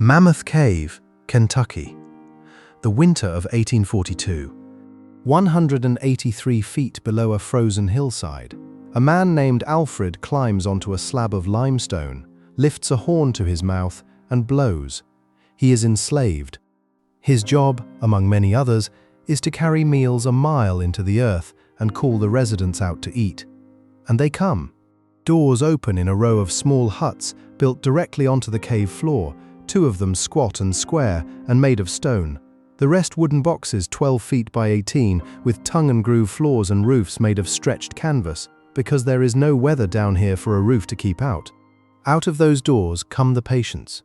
Mammoth Cave, Kentucky. The winter of 1842. 183 feet below a frozen hillside, a man named Alfred climbs onto a slab of limestone, lifts a horn to his mouth, and blows. He is enslaved. His job, among many others, is to carry meals a mile into the earth and call the residents out to eat. And they come. Doors open in a row of small huts built directly onto the cave floor, 2 of them squat and square and made of stone. The rest wooden boxes 12 feet by 18 with tongue and groove floors and roofs made of stretched canvas, because there is no weather down here for a roof to keep out. Out of those doors come the patients.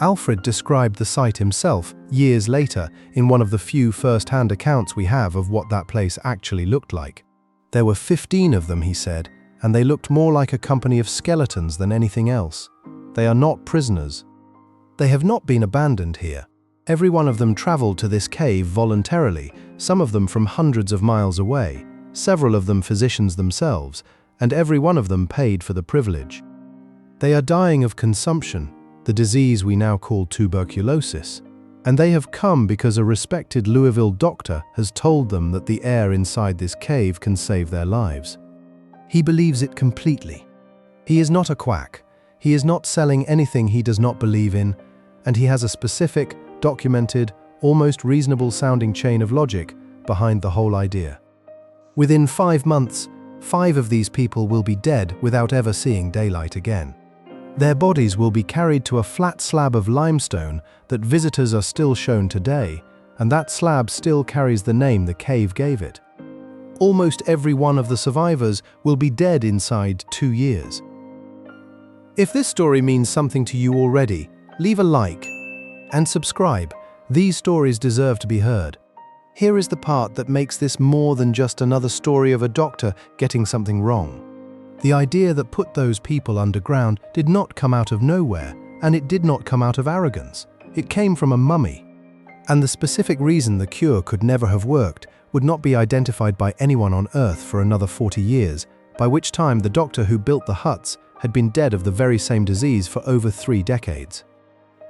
Alfred described the sight himself years later in one of the few first-hand accounts we have of what that place actually looked like. There were 15 of them, he said, and they looked more like a company of skeletons than anything else. They are not prisoners. They have not been abandoned here. Every one of them traveled to this cave voluntarily, some of them from hundreds of miles away, several of them physicians themselves, and every one of them paid for the privilege. They are dying of consumption, the disease we now call tuberculosis, and they have come because a respected Louisville doctor has told them that the air inside this cave can save their lives. He believes it completely. He is not a quack. He is not selling anything he does not believe in, and he has a specific, documented, almost reasonable-sounding chain of logic behind the whole idea. Within 5 months, 5 of these people will be dead without ever seeing daylight again. Their bodies will be carried to a flat slab of limestone that visitors are still shown today, and that slab still carries the name the cave gave it. Almost every one of the survivors will be dead inside 2 years. If this story means something to you already, leave a like and subscribe. These stories deserve to be heard. Here is the part that makes this more than just another story of a doctor getting something wrong. The idea that put those people underground did not come out of nowhere, and it did not come out of arrogance. It came from a mummy. And the specific reason the cure could never have worked would not be identified by anyone on Earth for another 40 years, by which time the doctor who built the huts had been dead of the very same disease for over 3 decades.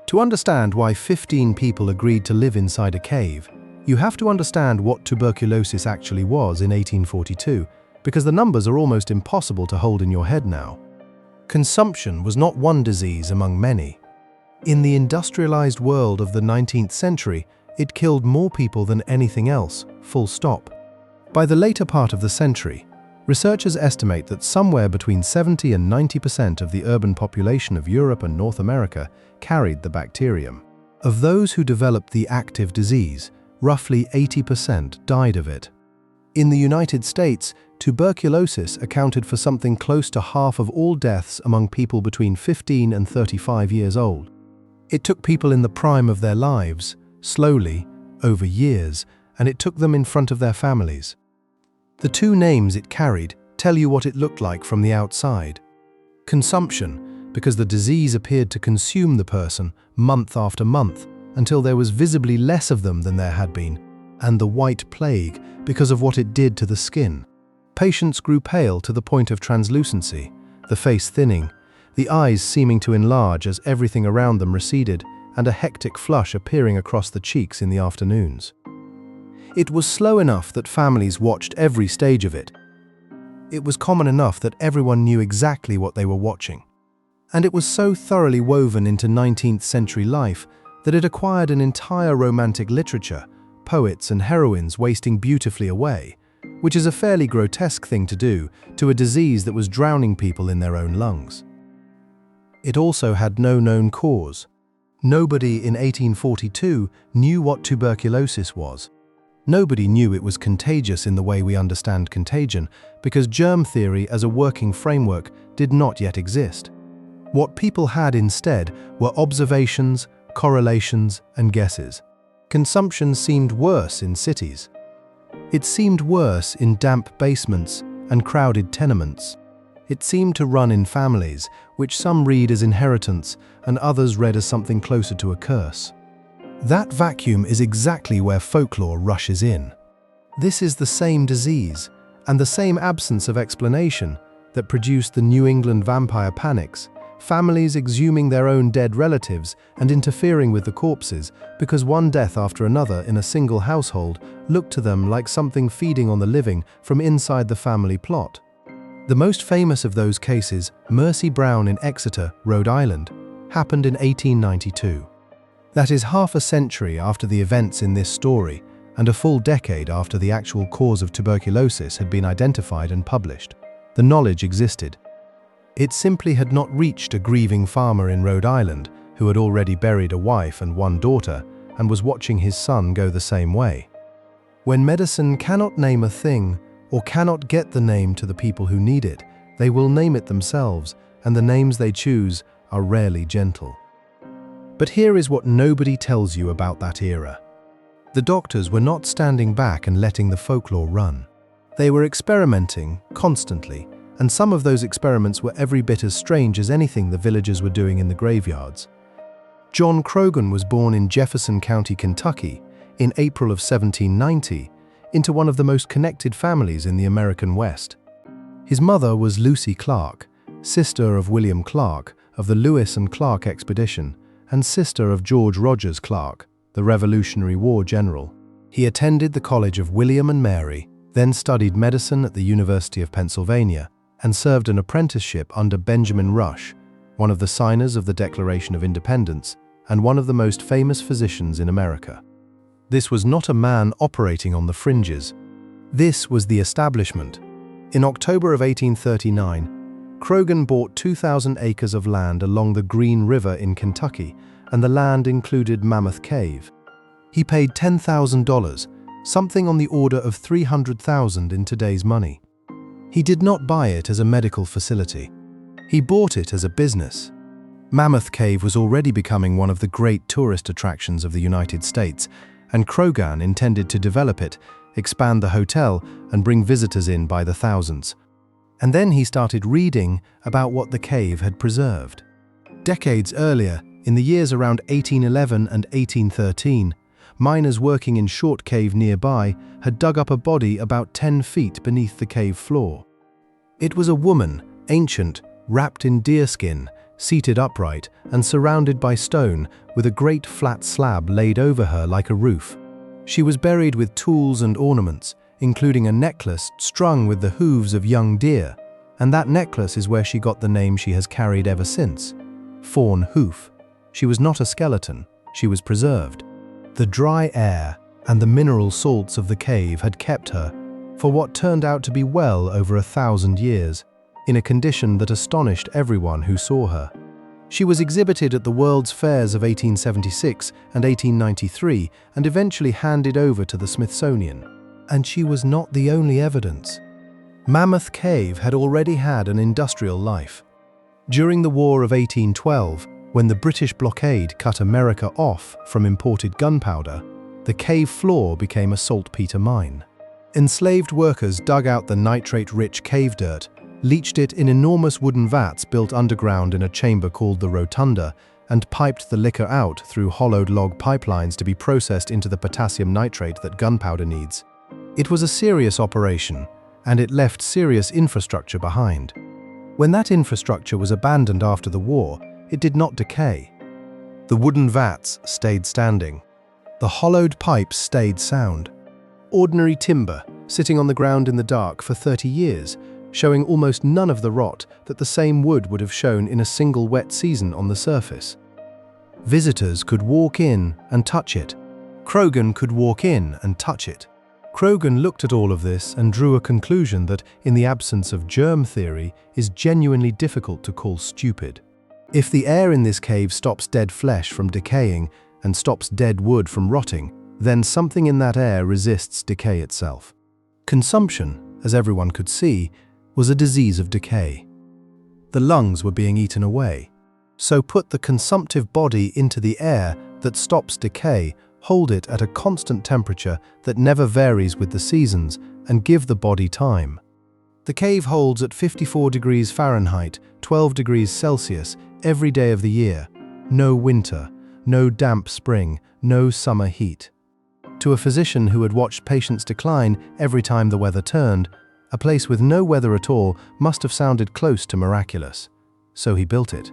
To understand why 15 people agreed to live inside a cave, you have to understand what tuberculosis actually was in 1842, because the numbers are almost impossible to hold in your head now. Consumption was not one disease among many. In the industrialized world of the 19th century, it killed more people than anything else, full stop. By the later part of the century, researchers estimate that somewhere between 70 and 90% of the urban population of Europe and North America carried the bacterium. Of those who developed the active disease, roughly 80% died of it. In the United States, tuberculosis accounted for something close to half of all deaths among people between 15 and 35 years old. It took people in the prime of their lives, slowly, over years, and it took them in front of their families. The 2 names it carried tell you what it looked like from the outside. Consumption, because the disease appeared to consume the person month after month until there was visibly less of them than there had been, and the white plague because of what it did to the skin. Patients grew pale to the point of translucency, the face thinning, the eyes seeming to enlarge as everything around them receded, and a hectic flush appearing across the cheeks in the afternoons. It was slow enough that families watched every stage of it. It was common enough that everyone knew exactly what they were watching. And it was so thoroughly woven into 19th century life that it acquired an entire romantic literature, poets and heroines wasting beautifully away, which is a fairly grotesque thing to do to a disease that was drowning people in their own lungs. It also had no known cause. Nobody in 1842 knew what tuberculosis was. Nobody knew it was contagious in the way we understand contagion, because germ theory as a working framework did not yet exist. What people had instead were observations, correlations, and guesses. Consumption seemed worse in cities. It seemed worse in damp basements and crowded tenements. It seemed to run in families, which some read as inheritance and others read as something closer to a curse. That vacuum is exactly where folklore rushes in. This is the same disease and the same absence of explanation that produced the New England vampire panics, families exhuming their own dead relatives and interfering with the corpses because one death after another in a single household looked to them like something feeding on the living from inside the family plot. The most famous of those cases, Mercy Brown in Exeter, Rhode Island, happened in 1892. That is half a century after the events in this story and a full decade after the actual cause of tuberculosis had been identified and published. The knowledge existed. It simply had not reached a grieving farmer in Rhode Island who had already buried a wife and one daughter and was watching his son go the same way. When medicine cannot name a thing or cannot get the name to the people who need it, they will name it themselves, and the names they choose are rarely gentle. But here is what nobody tells you about that era. The doctors were not standing back and letting the folklore run. They were experimenting constantly, and some of those experiments were every bit as strange as anything the villagers were doing in the graveyards. John Croghan was born in Jefferson County, Kentucky, in April of 1790, into one of the most connected families in the American West. His mother was Lucy Clark, sister of William Clark of the Lewis and Clark expedition, and sister of George Rogers Clark, the Revolutionary War general. He attended the College of William and Mary, then studied medicine at the University of Pennsylvania, and served an apprenticeship under Benjamin Rush, one of the signers of the Declaration of Independence and one of the most famous physicians in America. This was not a man operating on the fringes. This was the establishment. In October of 1839, Croghan bought 2,000 acres of land along the Green River in Kentucky, and the land included Mammoth Cave. He paid $10,000, something on the order of $300,000 in today's money. He did not buy it as a medical facility. He bought it as a business. Mammoth Cave was already becoming one of the great tourist attractions of the United States, and Croghan intended to develop it, expand the hotel, and bring visitors in by the thousands. And then he started reading about what the cave had preserved. Decades earlier, in the years around 1811 and 1813, miners working in Short Cave nearby had dug up a body about 10 feet beneath the cave floor. It was a woman, ancient, wrapped in deerskin, seated upright and surrounded by stone, with a great flat slab laid over her like a roof. She was buried with tools and ornaments, including a necklace strung with the hooves of young deer, and that necklace is where she got the name she has carried ever since, Fawn Hoof. She was not a skeleton, she was preserved. The dry air and the mineral salts of the cave had kept her, for what turned out to be well over 1,000 years, in a condition that astonished everyone who saw her. She was exhibited at the World's Fairs of 1876 and 1893 and eventually handed over to the Smithsonian. And she was not the only evidence. Mammoth Cave had already had an industrial life. During the War of 1812, when the British blockade cut America off from imported gunpowder, the cave floor became a saltpeter mine. Enslaved workers dug out the nitrate-rich cave dirt, leached it in enormous wooden vats built underground in a chamber called the rotunda, and piped the liquor out through hollowed log pipelines to be processed into the potassium nitrate that gunpowder needs. It was a serious operation, and it left serious infrastructure behind. When that infrastructure was abandoned after the war, it did not decay. The wooden vats stayed standing. The hollowed pipes stayed sound. Ordinary timber, sitting on the ground in the dark for 30 years, showing almost none of the rot that the same wood would have shown in a single wet season on the surface. Visitors could walk in and touch it. Croghan could walk in and touch it. Croghan looked at all of this and drew a conclusion that, in the absence of germ theory, is genuinely difficult to call stupid. If the air in this cave stops dead flesh from decaying and stops dead wood from rotting, then something in that air resists decay itself. Consumption, as everyone could see, was a disease of decay. The lungs were being eaten away. So put the consumptive body into the air that stops decay, hold it at a constant temperature that never varies with the seasons, and give the body time. The cave holds at 54 degrees Fahrenheit, 12 degrees Celsius, every day of the year. No winter, no damp spring, no summer heat. To a physician who had watched patients decline every time the weather turned, a place with no weather at all must have sounded close to miraculous. So he built it.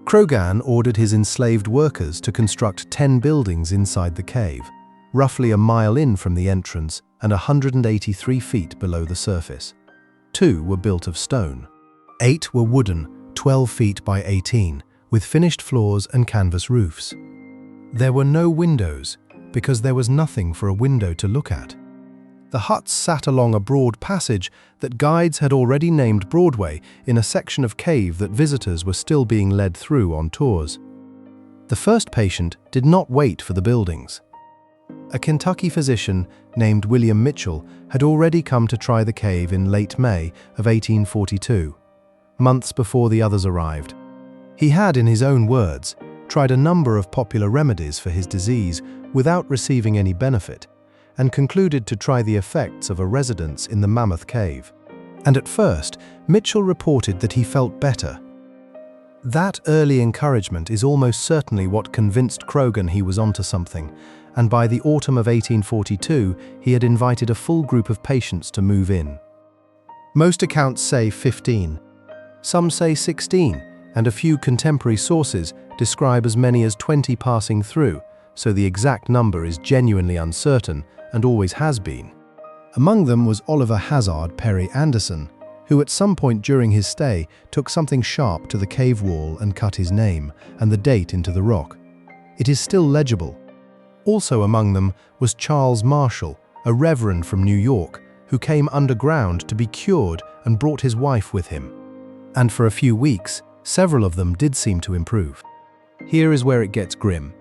Croghan ordered his enslaved workers to construct 10 buildings inside the cave, roughly a mile in from the entrance and 183 feet below the surface. 2 were built of stone. 8 were wooden, 12 feet by 18, with finished floors and canvas roofs. There were no windows, because there was nothing for a window to look at. The huts sat along a broad passage that guides had already named Broadway in a section of cave that visitors were still being led through on tours. The first patient did not wait for the buildings. A Kentucky physician named William Mitchell had already come to try the cave in late May of 1842, months before the others arrived. He had, in his own words, tried a number of popular remedies for his disease without receiving any benefit, and concluded to try the effects of a residence in the Mammoth Cave. And at first, Mitchell reported that he felt better. That early encouragement is almost certainly what convinced Croghan he was onto something, and by the autumn of 1842, he had invited a full group of patients to move in. Most accounts say 15. Some say 16, and a few contemporary sources describe as many as 20 passing through, so the exact number is genuinely uncertain and always has been. Among them was Oliver Hazard Perry Anderson, who at some point during his stay took something sharp to the cave wall and cut his name and the date into the rock. It is still legible. Also among them was Charles Marshall, a reverend from New York, who came underground to be cured and brought his wife with him. And for a few weeks, several of them did seem to improve. Here is where it gets grim.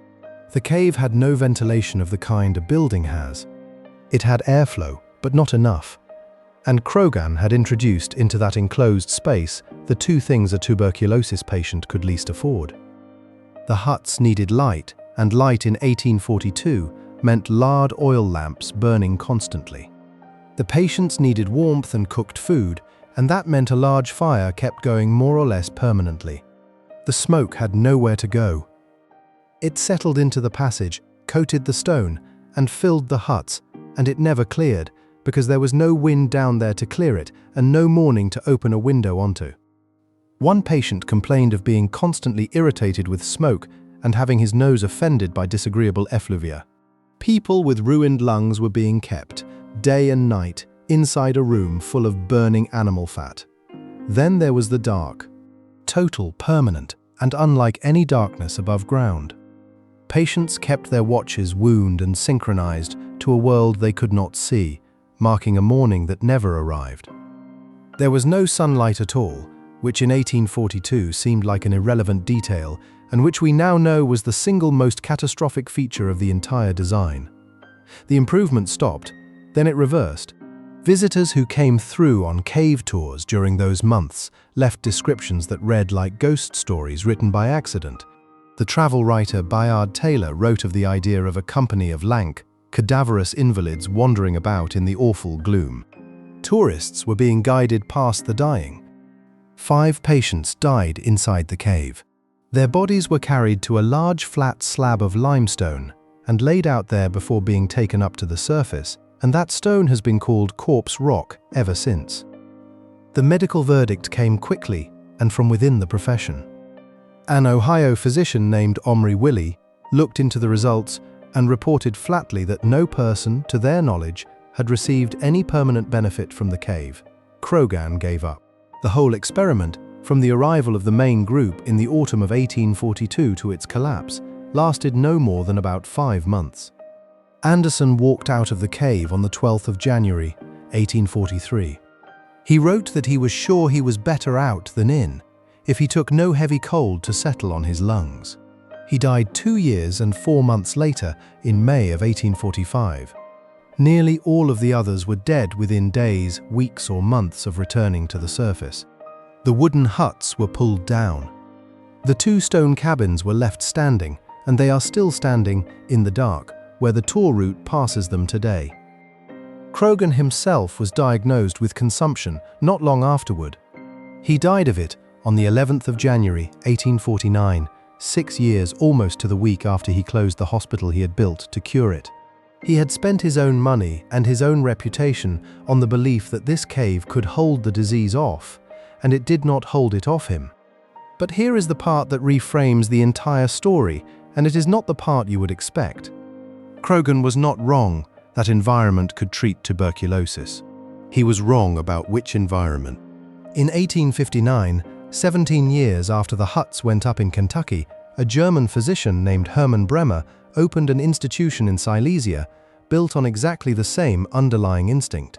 The cave had no ventilation of the kind a building has. It had airflow, but not enough. And Croghan had introduced into that enclosed space the 2 things a tuberculosis patient could least afford. The huts needed light, and light in 1842 meant lard oil lamps burning constantly. The patients needed warmth and cooked food, and that meant a large fire kept going more or less permanently. The smoke had nowhere to go. It settled into the passage, coated the stone, and filled the huts, and it never cleared, because there was no wind down there to clear it and no morning to open a window onto. One patient complained of being constantly irritated with smoke and having his nose offended by disagreeable effluvia. People with ruined lungs were being kept, day and night, inside a room full of burning animal fat. Then there was the dark, total, permanent, and unlike any darkness above ground. Patients kept their watches wound and synchronized to a world they could not see, marking a morning that never arrived. There was no sunlight at all, which in 1842 seemed like an irrelevant detail, and which we now know was the single most catastrophic feature of the entire design. The improvement stopped, then it reversed. Visitors who came through on cave tours during those months left descriptions that read like ghost stories written by accident. The travel writer Bayard Taylor wrote of the idea of a company of lank, cadaverous invalids wandering about in the awful gloom. Tourists were being guided past the dying. 5 patients died inside the cave. Their bodies were carried to a large flat slab of limestone and laid out there before being taken up to the surface, and that stone has been called Corpse Rock ever since. The medical verdict came quickly and from within the profession. An Ohio physician named Omri Willie looked into the results and reported flatly that no person, to their knowledge, had received any permanent benefit from the cave. Croghan gave up. The whole experiment, from the arrival of the main group in the autumn of 1842 to its collapse, lasted no more than about 5 months. Anderson walked out of the cave on the 12th of January, 1843. He wrote that he was sure he was better out than in, if he took no heavy cold to settle on his lungs. He died 2 years and 4 months later, in May of 1845. Nearly all of the others were dead within days, weeks or months of returning to the surface. The wooden huts were pulled down. The 2 stone cabins were left standing, and they are still standing in the dark, where the tour route passes them today. Croghan himself was diagnosed with consumption not long afterward. He died of it on the 11th of January, 1849, 6 years almost to the week after he closed the hospital he had built to cure it. He had spent his own money and his own reputation on the belief that this cave could hold the disease off, and it did not hold it off him. But here is the part that reframes the entire story, and it is not the part you would expect. Croghan was not wrong that environment could treat tuberculosis. He was wrong about which environment. In 1859, 17 years after the huts went up in Kentucky, a German physician named Hermann Bremer opened an institution in Silesia built on exactly the same underlying instinct.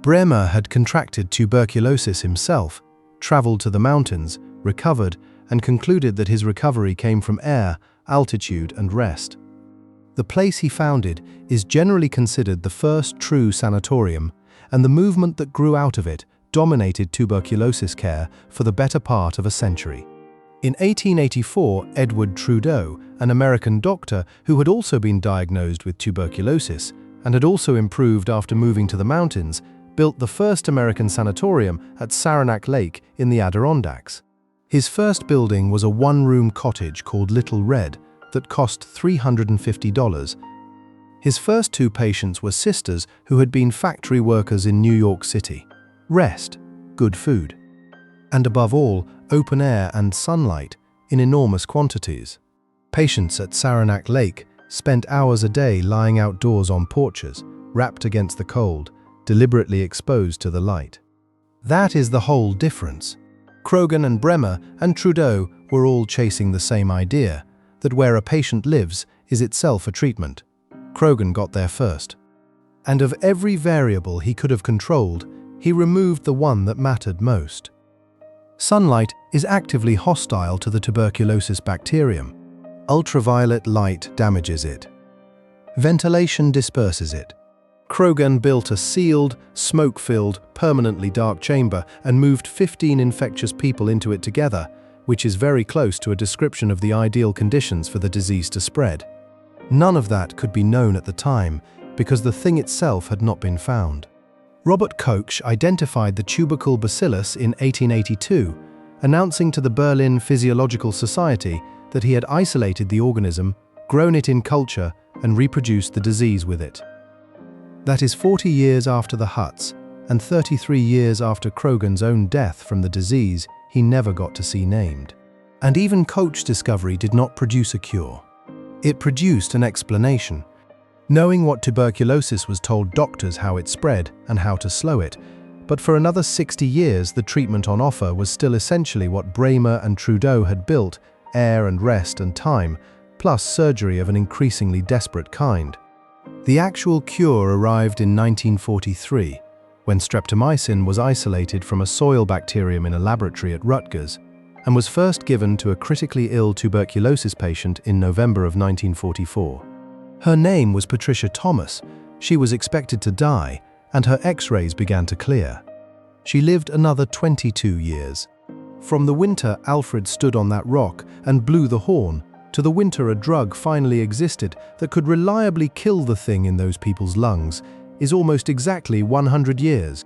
Bremer had contracted tuberculosis himself, traveled to the mountains, recovered, and concluded that his recovery came from air, altitude, and rest. The place he founded is generally considered the first true sanatorium, and the movement that grew out of it dominated tuberculosis care for the better part of a century. In 1884, Edward Trudeau, an American doctor who had also been diagnosed with tuberculosis and had also improved after moving to the mountains, built the first American sanatorium at Saranac Lake in the Adirondacks. His first building was a one-room cottage called Little Red that cost $350. His first two patients were sisters who had been factory workers in New York City. Rest, good food, and above all, open air and sunlight in enormous quantities. Patients at Saranac Lake spent hours a day lying outdoors on porches, wrapped against the cold, deliberately exposed to the light. That is the whole difference. Croghan and Bremer and Trudeau were all chasing the same idea, that where a patient lives is itself a treatment. Croghan got there first. And of every variable he could have controlled, he removed the one that mattered most. Sunlight is actively hostile to the tuberculosis bacterium. Ultraviolet light damages it. Ventilation disperses it. Croghan built a sealed, smoke-filled, permanently dark chamber and moved 15 infectious people into it together, which is very close to a description of the ideal conditions for the disease to spread. None of that could be known at the time because the thing itself had not been found. Robert Koch identified the tubercle bacillus in 1882, announcing to the Berlin Physiological Society that he had isolated the organism, grown it in culture, and reproduced the disease with it. That is 40 years after the huts, and 33 years after Croghan's own death from the disease he never got to see named. And even Koch's discovery did not produce a cure. It produced an explanation. Knowing what tuberculosis was told doctors how it spread and how to slow it, but for another 60 years the treatment on offer was still essentially what Bremer and Trudeau had built, air and rest and time, plus surgery of an increasingly desperate kind. The actual cure arrived in 1943, when streptomycin was isolated from a soil bacterium in a laboratory at Rutgers, and was first given to a critically ill tuberculosis patient in November of 1944. Her name was Patricia Thomas. She was expected to die, and her X-rays began to clear. She lived another 22 years. From the winter Alfred stood on that rock and blew the horn, to the winter a drug finally existed that could reliably kill the thing in those people's lungs, is almost exactly 100 years.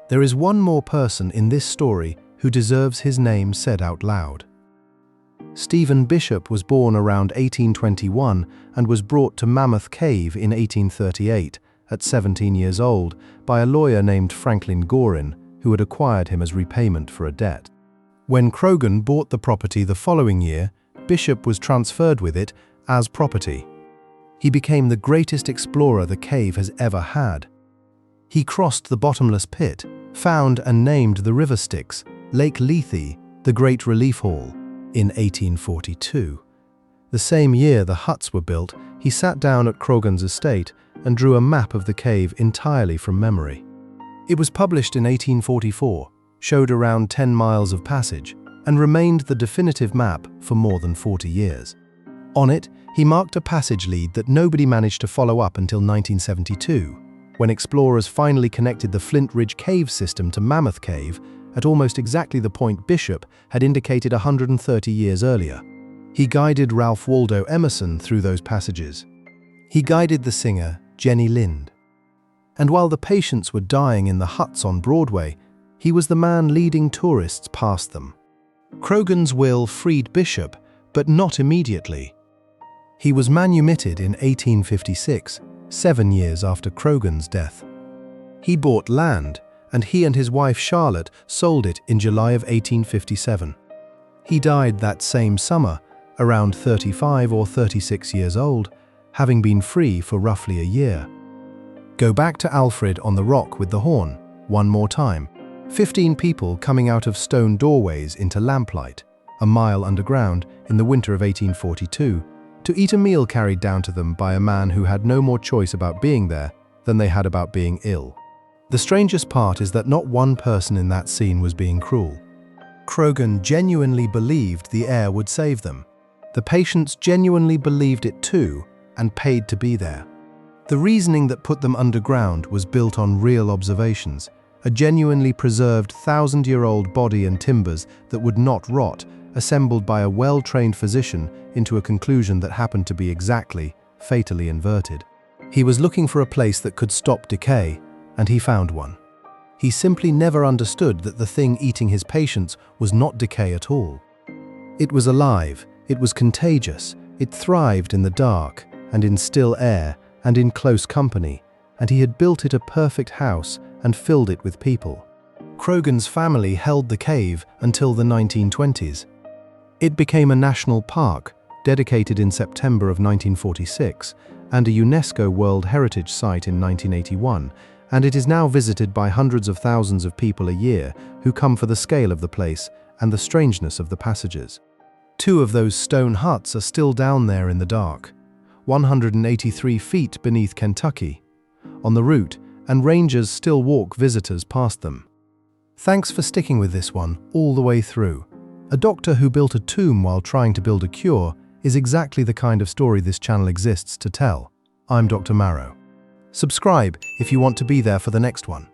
There is one more person in this story who deserves his name said out loud. Stephen Bishop was born around 1821 and was brought to Mammoth Cave in 1838, at 17 years old, by a lawyer named Franklin Gorin, who had acquired him as repayment for a debt. When Croghan bought the property the following year, Bishop was transferred with it as property. He became the greatest explorer the cave has ever had. He crossed the bottomless pit, found and named the river Styx, Lake Lethe, the Great Relief Hall, in 1842. The same year the huts were built, he sat down at Croghan's estate and drew a map of the cave entirely from memory. It was published in 1844, showed around 10 miles of passage, and remained the definitive map for more than 40 years. On it, he marked a passage lead that nobody managed to follow up until 1972, when explorers finally connected the Flint Ridge Cave system to Mammoth Cave at almost exactly the point Bishop had indicated 130 years earlier. He guided Ralph Waldo Emerson through those passages. He guided the singer Jenny Lind. And while the patients were dying in the huts on Broadway, he was the man leading tourists past them. Croghan's will freed Bishop, but not immediately. He was manumitted in 1856, 7 years after Croghan's death. He bought land, and he and his wife Charlotte sold it in July of 1857. He died that same summer, around 35 or 36 years old, having been free for roughly a year. Go back to Alfred on the rock with the horn, one more time. 15 people coming out of stone doorways into lamplight, a mile underground in the winter of 1842, to eat a meal carried down to them by a man who had no more choice about being there than they had about being ill. The strangest part is that not one person in that scene was being cruel. Croghan genuinely believed the air would save them. The patients genuinely believed it too and paid to be there. The reasoning that put them underground was built on real observations, a genuinely preserved 1,000-year-old body and timbers that would not rot, assembled by a well-trained physician into a conclusion that happened to be exactly, fatally inverted. He was looking for a place that could stop decay, and he found one. He simply never understood that the thing eating his patients was not decay at all. It was alive, it was contagious, it thrived in the dark, and in still air, and in close company, and he had built it a perfect house and filled it with people. Croghan's family held the cave until the 1920s. It became a national park, dedicated in September of 1946, and a UNESCO World Heritage Site in 1981, and it is now visited by hundreds of thousands of people a year who come for the scale of the place and the strangeness of the passages. 2 of those stone huts are still down there in the dark, 183 feet beneath Kentucky, on the route, and rangers still walk visitors past them. Thanks for sticking with this one all the way through. A doctor who built a tomb while trying to build a cure is exactly the kind of story this channel exists to tell. I'm Dr. Marrow. Subscribe if you want to be there for the next one.